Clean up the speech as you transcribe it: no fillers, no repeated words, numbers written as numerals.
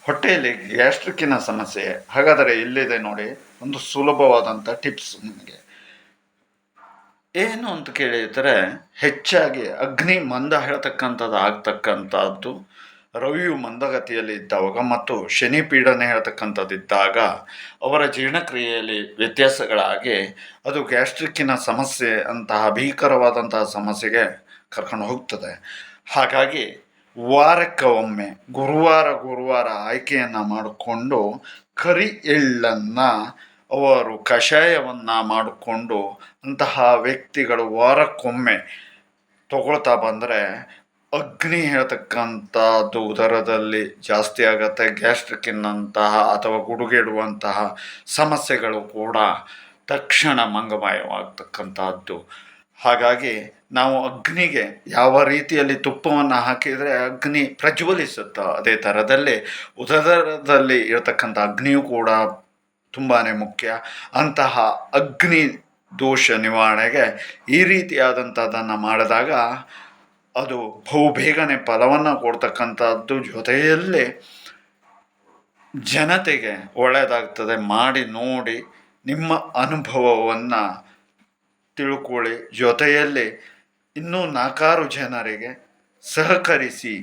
ಹೊಟ್ಟೆಯಲ್ಲಿ ಗ್ಯಾಸ್ಟ್ರಿಕ್ಕಿನ ಸಮಸ್ಯೆ. ಹಾಗಾದರೆ ಇಲ್ಲಿದೆ ನೋಡಿ ಒಂದು ಸುಲಭವಾದಂಥ ಟಿಪ್ಸ್ ನಿಮಗೆ. ಏನು ಅಂತ ಕೇಳಿದರೆ, ಹೆಚ್ಚಾಗಿ ಅಗ್ನಿ ಮಂದ ಹೇಳ್ತಕ್ಕಂಥದ್ದು ಆಗ್ತಕ್ಕಂಥದ್ದು ರವಿಯು ಮಂದಗತಿಯಲ್ಲಿ ಇದ್ದಾಗ ಮತ್ತು ಶನಿ ಪೀಡನೆ ಹೇಳ್ತಕ್ಕಂಥದ್ದು ಇದ್ದಾಗ ಅವರ ಜೀರ್ಣಕ್ರಿಯೆಯಲ್ಲಿ ವ್ಯತ್ಯಾಸಗಳಾಗಿ ಅದು ಗ್ಯಾಸ್ಟ್ರಿಕ್ಕಿನ ಸಮಸ್ಯೆ ಅಂತಹ ಭೀಕರವಾದಂತಹ ಸಮಸ್ಯೆಗೆ ಕರ್ಕೊಂಡು ಹೋಗ್ತದೆ. ಹಾಗಾಗಿ ವಾರಕ್ಕೆ ಒಮ್ಮೆ ಗುರುವಾರ ಆಯ್ಕೆಯನ್ನು ಮಾಡಿಕೊಂಡು ಕರಿ ಎಳ್ಳನ್ನು ಅವರು ಕಷಾಯವನ್ನು ಮಾಡಿಕೊಂಡು ಅಂತಹ ವ್ಯಕ್ತಿಗಳು ವಾರಕ್ಕೊಮ್ಮೆ ತಗೊಳ್ತಾ ಬಂದರೆ ಅಗ್ನಿ ಹೇಳ್ತಕ್ಕಂಥದ್ದು ಉದರದಲ್ಲಿ ಜಾಸ್ತಿ ಆಗುತ್ತೆ. ಗ್ಯಾಸ್ಟ್ರಿಕ್ಕಿನಂತಹ ಅಥವಾ ಗುಡುಗೆಡುವಂತಹ ಸಮಸ್ಯೆಗಳು ಕೂಡ ತಕ್ಷಣ ಮಂಗಮಾಯವಾಗ್ತಕ್ಕಂಥದ್ದು. ಹಾಗಾಗಿ ನಾವು ಅಗ್ನಿಗೆ ಯಾವ ರೀತಿಯಲ್ಲಿ ತುಪ್ಪವನ್ನು ಹಾಕಿದರೆ ಅಗ್ನಿ ಪ್ರಜ್ವಲಿಸುತ್ತೋ ಅದೇ ಥರದಲ್ಲಿ ಉದರದಲ್ಲಿ ಇರತಕ್ಕಂಥ ಅಗ್ನಿಯೂ ಕೂಡ ತುಂಬಾ ಮುಖ್ಯ. ಅಂತಹ ಅಗ್ನಿ ದೋಷ ನಿವಾರಣೆಗೆ ಈ ರೀತಿಯಾದಂಥದ್ದನ್ನು ಮಾಡಿದಾಗ ಅದು ಬಹುಬೇಗನೆ ಫಲವನ್ನು ಕೊಡ್ತಕ್ಕಂಥದ್ದು, ಜೊತೆಯಲ್ಲಿ ಜನತೆಗೆ ಒಳ್ಳೆಯದಾಗ್ತದೆ. ಮಾಡಿ ನೋಡಿ ನಿಮ್ಮ ಅನುಭವವನ್ನು ತಿಳ್ಕೊಳ್ಳಿ. ಜೊತೆಯಲ್ಲಿ ಇನ್ನೂ 4 ಜನರಿಗೆ ಸಹಕರಿಸಿ.